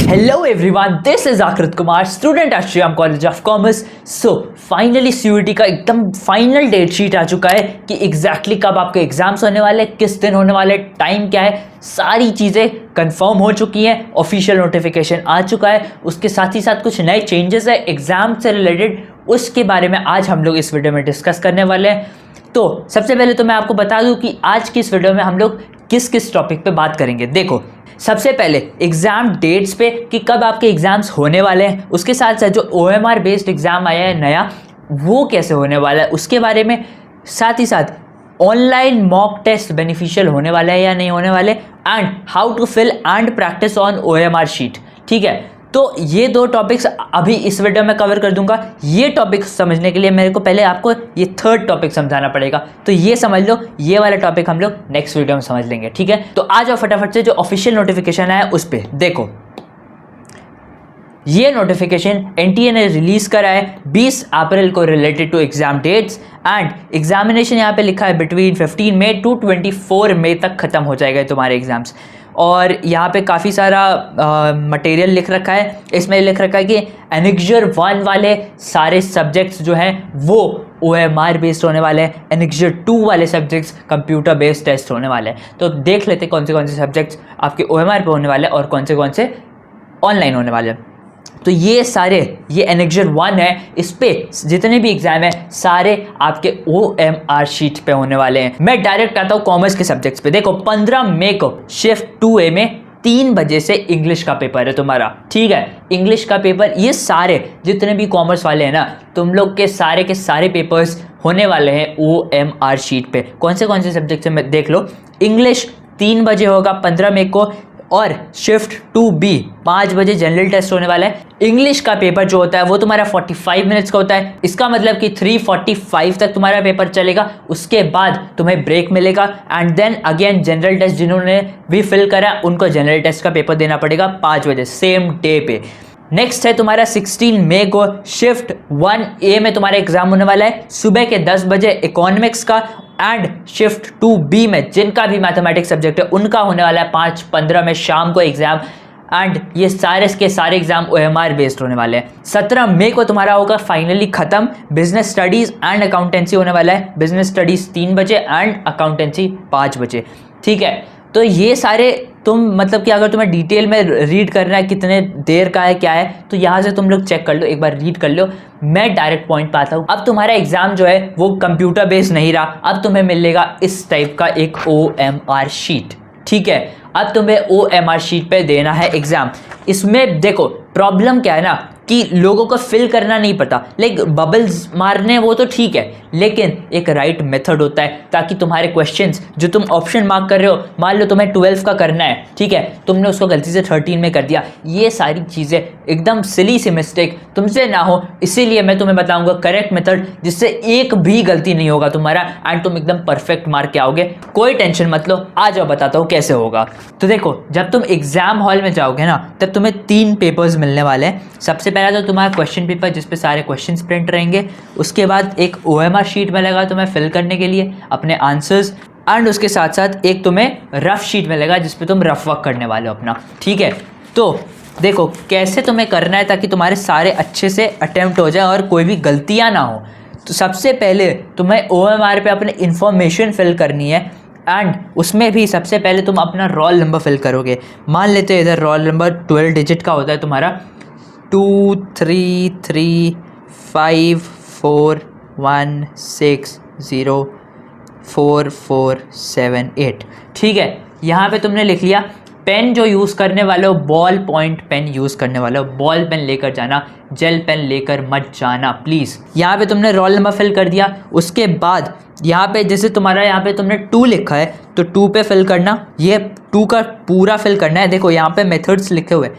Hello everyone, this is Akrit Kumar, student at Shyam College of Commerce. So finally CUET का एकदम final date sheet आ चुका है कि exactly कब आपके एग्जाम्स होने वाले, किस दिन होने वाले, टाइम क्या है, सारी चीज़ें कंफर्म हो चुकी हैं, ऑफिशियल नोटिफिकेशन आ चुका है। उसके साथ ही साथ कुछ नए चेंजेस है एग्जाम से रिलेटेड, उसके बारे में आज हम लोग इस वीडियो में डिस्कस करने वाले हैं। तो सबसे पहले तो मैं आपको बता दूं कि आज की इस वीडियो में हम लोग किस किस टॉपिक पे बात करेंगे। देखो, सबसे पहले एग्ज़ाम डेट्स पे कि कब आपके एग्ज़ाम्स होने वाले हैं, उसके साथ साथ जो OMR बेस्ड एग्ज़ाम आया है नया, वो कैसे होने वाला है उसके बारे में, साथ ही साथ ऑनलाइन मॉक टेस्ट बेनिफिशियल होने वाला है या नहीं होने वाले, and how to fill and practice on OMR sheet. ठीक है, तो ये दो टॉपिक्स अभी इस वीडियो में कवर कर दूंगा। ये टॉपिक्स समझने के लिए मेरे को पहले आपको ये थर्ड टॉपिक समझाना पड़ेगा, तो ये समझ लो, ये वाला टॉपिक हम लोग नेक्स्ट वीडियो में समझ लेंगे। ठीक है, तो आ जाओ फटाफट से जो ऑफिशियल नोटिफिकेशन है उस पर देखो। ये नोटिफिकेशन NTA ने रिलीज करा है 20 अप्रैल को related to exam dates, and examination यहाँ पे लिखा है बिटवीन 15 मई टू 24 मई तक खत्म हो जाएगा तुम्हारे एग्जाम्स। और यहाँ पे काफ़ी सारा मटेरियल लिख रखा है। इसमें लिख रखा है कि एनेक्जर 1 वाले सारे सब्जेक्ट्स जो हैं वो OMR बेस्ड होने वाले हैं, एनेक्जर 2 वाले सब्जेक्ट्स कंप्यूटर बेस्ड टेस्ट होने वाले हैं। तो देख लेते कौन से सब्जेक्ट्स आपके OMR पे होने वाले हैं और कौन से ऑनलाइन होने वाले हैं। तो ये सारे, ये एनेक्जर 1 है, इस पे जितने भी एग्जाम है सारे आपके OMR शीट पे होने वाले हैं। मैं डायरेक्ट आता हूँ कॉमर्स के सब्जेक्ट्स पे। देखो, 15 मई को शिफ्ट 2A में 3 बजे से इंग्लिश का पेपर है तुम्हारा। ठीक है, इंग्लिश का पेपर, ये सारे जितने भी कॉमर्स वाले हैं ना, तुम लोग के सारे पेपर्स होने वाले हैं OMR शीट पे। कौन से सब्जेक्ट है देख लो। इंग्लिश 3 बजे होगा 15 मई को, और शिफ्ट 2B 5 बजे जनरल टेस्ट होने वाला है। इंग्लिश का पेपर जो होता है वो तुम्हारा 45 मिनट्स का होता है। इसका मतलब कि 3:45 तक तुम्हारा पेपर चलेगा, उसके बाद तुम्हें ब्रेक मिलेगा, and then again general test जिन्होंने भी फिल करा उनको जनरल टेस्ट का पेपर देना पड़ेगा 5 बजे सेम डे पे। नेक्स्ट है तुम्हारा 16 मई को शिफ्ट 1A में तुम्हारा एग्जाम होने वाला है सुबह के 10 बजे इकोनॉमिक्स का, एंड शिफ्ट 2B में जिनका भी मैथमेटिक्स सब्जेक्ट है उनका होने वाला है 5:15 में शाम को एग्जाम, एंड ये सारे के सारे एग्जाम OMR बेस्ड होने वाले हैं। 17 मई को तुम्हारा होगा फाइनली खत्म बिजनेस स्टडीज एंड अकाउंटेंसी होने वाला है। बिजनेस स्टडीज 3 बजे एंड अकाउंटेंसी 5 बजे। ठीक है, तो ये सारे तुम मतलब कि अगर तुम्हें डिटेल में रीड करना है कितने देर का है क्या है, तो यहाँ से तुम लोग चेक कर लो, एक बार रीड कर लो। मैं डायरेक्ट पॉइंट पे आता हूँ। अब तुम्हारा एग्जाम जो है वो कंप्यूटर बेस्ड नहीं रहा, अब तुम्हें मिलेगा इस टाइप का एक OMR शीट। ठीक है, अब तुम्हें OMR शीट पे देना है एग्जाम। इसमें देखो प्रॉब्लम क्या है ना कि लोगों को फिल करना नहीं पता, लेकिन बबल्स मारने वो तो ठीक है, लेकिन एक राइट मेथड होता है ताकि तुम्हारे क्वेश्चंस जो तुम ऑप्शन मार्क कर रहे हो, मान लो तुम्हें 12 का करना है, ठीक है, तुमने उसको गलती से 13 में कर दिया, ये सारी चीज़ें एकदम सिली सी मिस्टेक तुमसे ना हो, इसीलिए मैं तुम्हें बताऊंगा करेक्ट मेथड जिससे एक भी गलती नहीं होगा तुम्हारा, एंड तुम एकदम परफेक्ट मार्क के आओगे। कोई टेंशन मत लो, आ जाओ बताता हूँ कैसे होगा। तो देखो, जब तुम एग्जाम हॉल में जाओगे ना, तब तुम्हें 3 पेपर्स मिलने वाले हैं। सबसे पहला तो तुम्हारा क्वेश्चन पेपर जिसपे सारे क्वेश्चंस प्रिंट रहेंगे, उसके बाद एक OMR शीट मिलेगा तुम्हें फिल करने के लिए अपने आंसर्स, एंड उसके साथ साथ एक तुम्हें रफ शीट मिलेगा जिसपे तुम रफ वर्क करने वाले हो अपना। ठीक है, तो देखो कैसे तुम्हें करना है ताकि तुम्हारे सारे अच्छे से अटेम्प्ट हो जाए और कोई भी गलतियाँ ना हो। तो सबसे पहले तुम्हें OMR पे अपने इन्फॉर्मेशन फिल करनी है, एंड उसमें भी सबसे पहले तुम अपना रोल नंबर फिल करोगे। मान लेते हैं इधर रोल नंबर 12 डिजिट का होता है तुम्हारा 233541604478। ठीक है, यहाँ पे तुमने लिख लिया। पेन जो यूज़ करने वाले हो बॉल पॉइंट पेन यूज़ करने वाले हो, बॉल पेन लेकर जाना, जेल पेन लेकर मत जाना प्लीज़। यहाँ पे तुमने रोल नंबर फिल कर दिया। उसके बाद यहाँ पे जैसे तुम्हारा यहाँ पे तुमने 2 लिखा है तो 2 पे फिल करना, ये 2 का पूरा फिल करना है। देखो यहाँ पे मेथड्स लिखे हुए,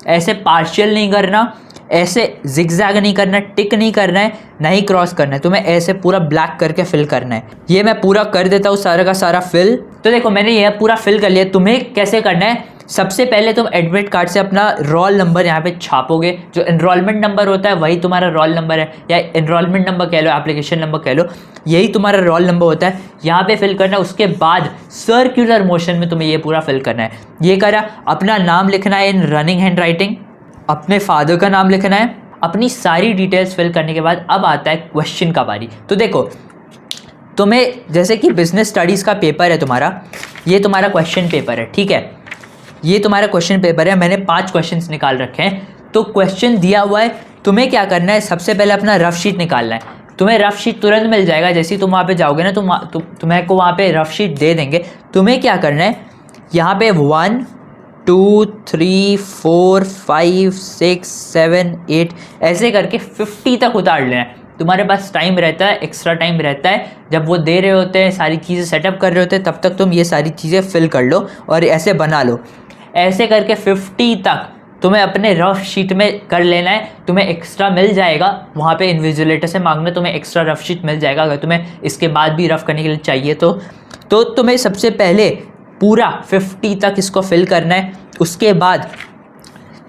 ऐसे पार्शियल नहीं करना, ऐसे जिगजैग नहीं करना, टिक नहीं करना है, नहीं क्रॉस करना है, तुम्हें ऐसे पूरा ब्लैक करके फिल करना है। ये मैं पूरा कर देता हूँ सारा का सारा फिल। तो देखो मैंने यह पूरा फिल कर लिया। तुम्हें कैसे करना है, सबसे पहले तुम एडमिट कार्ड से अपना रोल नंबर यहाँ पे छापोगे। जो एनरोलमेंट नंबर होता है वही तुम्हारा रोल नंबर है, या एनरोलमेंट नंबर कह लो, एप्लीकेशन नंबर कह लो, यही तुम्हारा रोल नंबर होता है। यहाँ पे फिल करना है। उसके बाद सर्कुलर मोशन में तुम्हें ये पूरा फिल करना है। ये करा, अपना नाम लिखना है इन रनिंग हैंड राइटिंग, अपने फादर का नाम लिखना है। अपनी सारी डिटेल्स फिल करने के बाद अब आता है क्वेश्चन का बारी। तो देखो, तुम्हें जैसे कि बिजनेस स्टडीज़ का पेपर है तुम्हारा, ये तुम्हारा क्वेश्चन पेपर है, ठीक है, ये तुम्हारा क्वेश्चन पेपर है। मैंने 5 क्वेश्चंस निकाल रखे हैं। तो क्वेश्चन दिया हुआ है, तुम्हें क्या करना है, सबसे पहले अपना रफ शीट निकालना है। तुम्हें रफ शीट तुरंत मिल जाएगा, जैसे ही तुम वहाँ पे जाओगे ना, तुम्हें को वहाँ पे रफ शीट दे देंगे। तुम्हें क्या करना है, यहाँ पे 1 2 3 4 5 6 7 8 ऐसे करके 50 तक उतार लेना है। तुम्हारे पास टाइम रहता है, एक्स्ट्रा टाइम रहता है, जब वो दे रहे होते हैं, सारी चीज़ें सेटअप कर रहे होते हैं, तब तक तुम ये सारी चीज़ें फिल कर लो और ऐसे बना लो। ऐसे करके 50 तक तुम्हें अपने रफ शीट में कर लेना है। तुम्हें एक्स्ट्रा मिल जाएगा, वहाँ पे इन्विजिलेटर से मांगना, तुम्हें एक्स्ट्रा रफ शीट मिल जाएगा अगर तुम्हें इसके बाद भी रफ करने के लिए चाहिए तो तुम्हें सबसे पहले पूरा 50 तक इसको फिल करना है। उसके बाद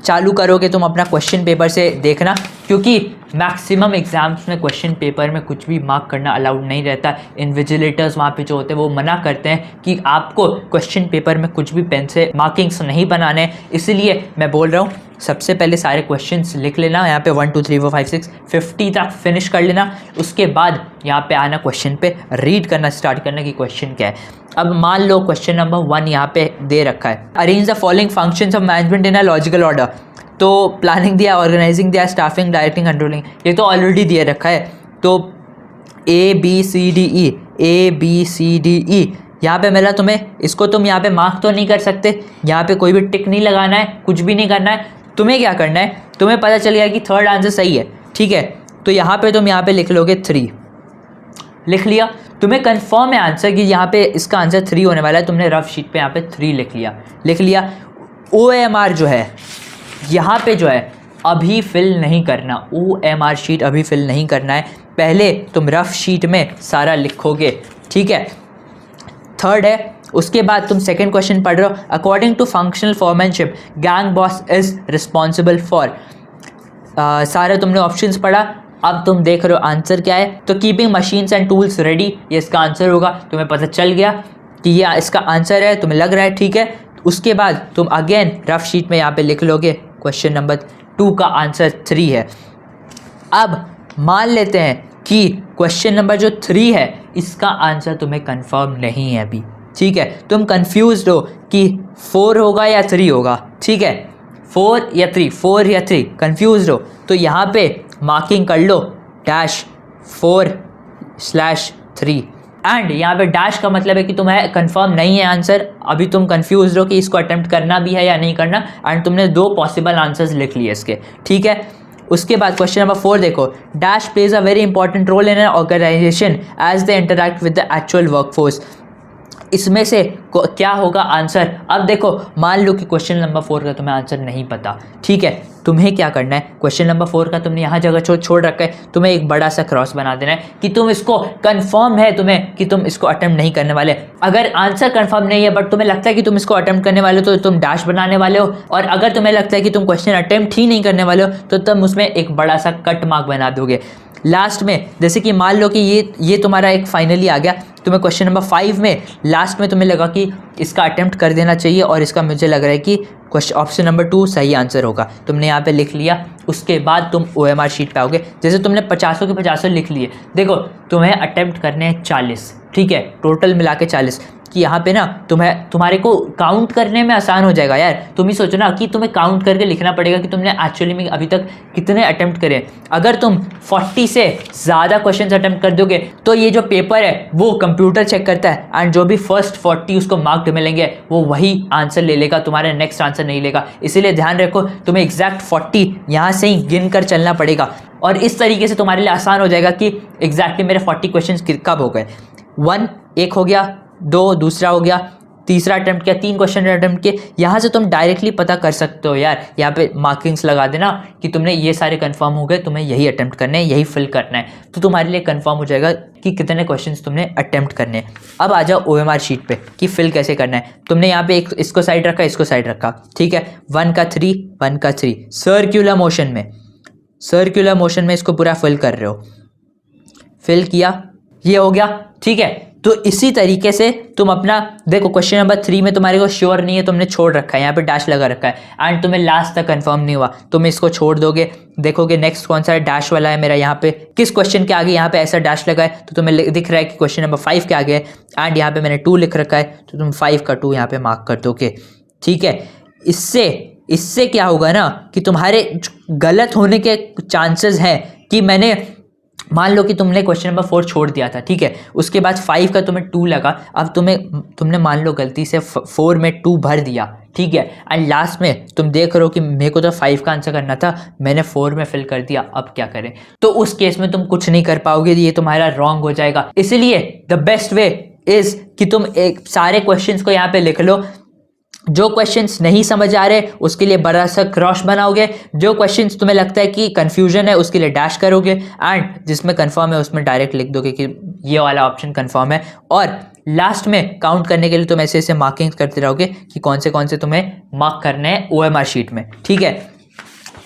चालू करोगे तुम अपना क्वेश्चन पेपर से देखना, क्योंकि मैक्सिमम एग्जाम्स में क्वेश्चन पेपर में कुछ भी मार्क करना अलाउड नहीं रहता। इन्विजिलेटर्स वहाँ पे जो होते हैं वो मना करते हैं कि आपको क्वेश्चन पेपर में कुछ भी पेन से मार्किंग्स नहीं बनाने हैं। इसीलिए मैं बोल रहा हूँ, सबसे पहले सारे क्वेश्चंस लिख लेना, यहाँ पे 1 2 3 4 5 6 50 तक फिनिश कर लेना। उसके बाद यहाँ पे आना, क्वेश्चन पे रीड करना स्टार्ट करना कि क्वेश्चन क्या है। अब मान लो क्वेश्चन नंबर 1 यहाँ पे दे रखा है, arrange the following functions of management in a logical order. तो प्लानिंग दिया, ऑर्गेनाइजिंग दिया, स्टाफिंग, डायरेक्टिंग, कंट्रोलिंग, ये तो ऑलरेडी दिया रखा है। तो ABCDE ABCDE यहाँ पे मिला तुम्हें, इसको तुम यहाँ पे मार्क तो नहीं कर सकते, यहाँ पे कोई भी टिक नहीं लगाना है, कुछ भी नहीं करना है। तुम्हें क्या करना है, तुम्हें पता चल गया कि थर्ड आंसर सही है, ठीक है, तो यहाँ पे तुम यहाँ पे लिख लोगे 3, लिख लिया। तुम्हें कंफर्म है आंसर कि यहाँ पे इसका आंसर 3 होने वाला है। तुमने रफ शीट पे यहाँ पे 3 लिख लिया। OMR जो है यहाँ पे जो है अभी फिल नहीं करना, OMR शीट अभी फिल नहीं करना है, पहले तुम रफ शीट में सारा लिखोगे, ठीक है। थर्ड है, उसके बाद तुम सेकंड क्वेश्चन पढ़ रहे हो, according to functional foremanship gang boss is responsible for. सारे तुमने ऑप्शंस पढ़ा, अब तुम देख रहे हो आंसर क्या है। तो keeping machines and tools ready, ये इसका आंसर होगा। तुम्हें पता चल गया कि ये इसका आंसर है, तुम्हें लग रहा है ठीक है। उसके बाद तुम अगेन रफ शीट में यहाँ पे लिख लोगे क्वेश्चन नंबर 2 का आंसर 3 है। अब मान लेते हैं कि क्वेश्चन नंबर जो 3 है इसका आंसर तुम्हें कंफर्म नहीं है अभी, ठीक है। तुम कंफ्यूज्ड हो कि 4 होगा या 3 होगा, ठीक है, 4 या 3 कंफ्यूज्ड हो, तो यहाँ पे मार्किंग कर लो -4/3। एंड यहाँ पे डैश का मतलब है कि तुम्हें कंफर्म नहीं है आंसर, अभी तुम कंफ्यूज हो कि इसको अटेम्प्ट करना भी है या नहीं करना, एंड तुमने 2 पॉसिबल आंसर्स लिख लिए इसके, ठीक है। उसके बाद क्वेश्चन नंबर 4 देखो, dash plays a very important role in an organization as they interact with the actual workforce. इसमें से क्या होगा आंसर। अब देखो, मान लो कि क्वेश्चन नंबर 4 का तुम्हें आंसर नहीं पता, ठीक है, तुम्हें क्या करना है, क्वेश्चन नंबर 4 का तुमने यहाँ जगह छोड़ रखा है, तुम्हें एक बड़ा सा क्रॉस बना देना है कि तुम इसको कंफर्म है तुम्हें कि तुम इसको अटेम्प्ट नहीं करने वाले। अगर आंसर कंफर्म नहीं है बट तुम्हें लगता है कि तुम इसको अटेम्प्ट करने वाले हो तो तुम डैश बनाने वाले हो, और अगर तुम्हें लगता है कि तुम क्वेश्चन अटेम्प्ट ही नहीं करने वाले हो तो तुम उसमें एक बड़ा सा कट मार्क बना दोगे लास्ट में। जैसे कि मान लो कि ये तुम्हारा एक फाइनली आ गया, तुम्हें क्वेश्चन नंबर 5 में लास्ट में तुम्हें लगा कि इसका अटेम्प्ट कर देना चाहिए और इसका मुझे लग रहा है कि ऑप्शन नंबर 2 सही आंसर होगा, तुमने यहाँ पे लिख लिया। उसके बाद तुम OMR शीट पे आओगे, जैसे तुमने 50 के 50 लिख लिए। देखो, तुम्हें अटेम्प्ट करने हैं 40, ठीक है, टोटल मिला के 40, कि यहाँ पे ना तुम्हारे को काउंट करने में आसान हो जाएगा यार। तुम ही सोचो ना कि तुम्हें काउंट करके लिखना पड़ेगा कि तुमने एक्चुअली में अभी तक कितने अटेम्प्ट करे। अगर तुम 40 से ज़्यादा क्वेश्चन अटेम्प्ट कर दोगे तो ये जो पेपर है वो कंप्यूटर चेक करता है, एंड जो भी फर्स्ट 40 उसको मार्क्ड मिलेंगे वो वही आंसर ले लेगा, तुम्हारा नेक्स्ट आंसर नहीं लेगा। इसीलिए ध्यान रखो, तुम्हें एग्जैक्ट 40 यहाँ से ही गिन कर चलना पड़ेगा, और इस तरीके से तुम्हारे लिए आसान हो जाएगा कि एग्जैक्टली मेरे 40 क्वेश्चन कब हो गए। 1 एक हो गया, 2 दूसरा हो गया, तीसरा अटेम्प्ट किया, 3 क्वेश्चन अटेम्प्ट किए, यहाँ से तुम डायरेक्टली पता कर सकते हो यार, यहाँ पे मार्किंग्स लगा देना कि तुमने ये सारे कंफर्म हो गए, तुम्हें यही अटेम्प्ट करने हैं, यही फिल करना है, तो तुम्हारे लिए कंफर्म हो जाएगा कि कितने क्वेश्चंस तुमने अटेम्प्ट करने हैं। अब आ जाओ OMR शीट पे कि फिल कैसे करना है। तुमने यहाँ पे एक इसको साइड रखा, इसको साइड रखा, ठीक है, 1 का 3, 1 का 3, सर्क्यूलर मोशन में इसको पूरा फिल कर रहे हो, फिल किया, ये हो गया, ठीक है। तो इसी तरीके से तुम अपना देखो, क्वेश्चन नंबर 3 में तुम्हारे को श्योर नहीं है, तुमने छोड़ रखा है, यहाँ पे डैश लगा रखा है एंड तुम्हें लास्ट तक कंफर्म नहीं हुआ, तुम इसको छोड़ दोगे, देखोगे नेक्स्ट कौन सा डैश वाला है मेरा, यहाँ पे किस क्वेश्चन के आगे यहाँ पे ऐसा डैश लगा है, तो तुम्हें दिख रहा है कि क्वेश्चन नंबर 5 के आगे है एंड यहाँ पे मैंने 2 लिख रखा है, तो तुम 5 का 2 यहाँ पे मार्क कर दोगे, ठीक है। इससे क्या होगा ना कि तुम्हारे गलत होने के चांसेस हैं कि मैंने मान लो कि तुमने क्वेश्चन नंबर 4 छोड़ दिया था, ठीक है, उसके बाद 5 का तुम्हें 2 लगा, अब तुमने मान लो गलती से 4 में 2 भर दिया, ठीक है, एंड लास्ट में तुम देख रहे हो कि मेरे को तो 5 का आंसर करना था, मैंने 4 में फिल कर दिया, अब क्या करें। तो उस केस में तुम कुछ नहीं कर पाओगे, ये तुम्हारा रॉन्ग हो जाएगा। इसलिए द बेस्ट वे इज कि तुम एक सारे क्वेश्चंस को यहाँ पे लिख लो, जो क्वेश्चंस नहीं समझ आ रहे उसके लिए बड़ा सा क्रॉस बनाओगे, जो क्वेश्चंस तुम्हें लगता है कि कंफ्यूजन है उसके लिए डैश करोगे, एंड जिसमें कंफर्म है उसमें डायरेक्ट लिख दोगे कि ये वाला ऑप्शन कंफर्म है, और लास्ट में काउंट करने के लिए तुम ऐसे ऐसे मार्किंग करते रहोगे कि कौन से तुम्हें मार्क करने हैं OMR शीट में, ठीक है।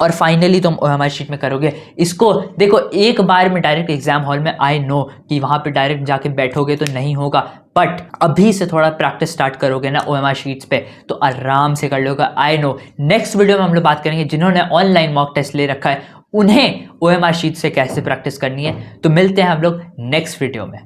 और फाइनली तुम OMR शीट में करोगे इसको। देखो, एक बार में डायरेक्ट एग्जाम हॉल में आई नो कि वहाँ पे डायरेक्ट जाके बैठोगे तो नहीं होगा, बट अभी से थोड़ा प्रैक्टिस स्टार्ट करोगे ना OMR शीट्स पे तो आराम से कर लोगे, आई नो। नेक्स्ट वीडियो में हम लोग बात करेंगे जिन्होंने ऑनलाइन मॉक टेस्ट ले रखा है उन्हें OMR शीट से कैसे प्रैक्टिस करनी है। तो मिलते हैं हम लोग नेक्स्ट वीडियो में।